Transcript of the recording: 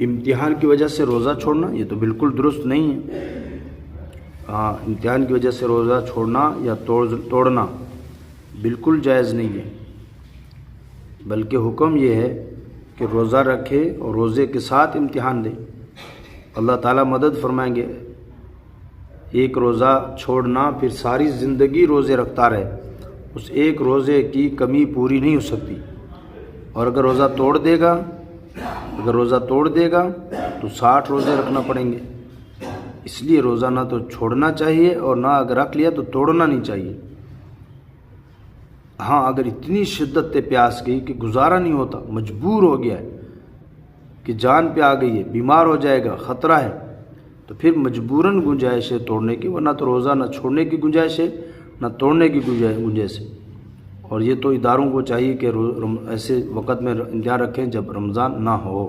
امتحان کی وجہ سے روزہ چھوڑنا یہ تو بالکل درست نہیں ہے۔ ہاں، امتحان کی وجہ سے روزہ چھوڑنا یا توڑنا بالکل جائز نہیں ہے، بلکہ حکم یہ ہے کہ روزہ رکھے اور روزے کے ساتھ امتحان دے، اللہ تعالیٰ مدد فرمائیں گے۔ ایک روزہ چھوڑنا پھر ساری زندگی روزے رکھتا رہے، اس ایک روزے کی کمی پوری نہیں ہو سکتی، اور اگر روزہ توڑ دے گا تو 60 روزے رکھنا پڑیں گے۔ اس لیے روزہ نہ تو چھوڑنا چاہیے اور نہ اگر رکھ لیا تو توڑنا نہیں چاہیے۔ ہاں، اگر اتنی شدت پیاس گئی کہ گزارا نہیں ہوتا، مجبور ہو گیا ہے کہ جان پہ آ گئی ہے، بیمار ہو جائے گا، خطرہ ہے، تو پھر مجبوراً گنجائش ہے توڑنے کی، ورنہ تو روزہ نہ چھوڑنے کی گنجائش ہے نہ توڑنے کی گنجائش ہے۔ اور یہ تو اداروں کو چاہیے کہ ایسے وقت میں امتحان رکھیں جب رمضان نہ ہو۔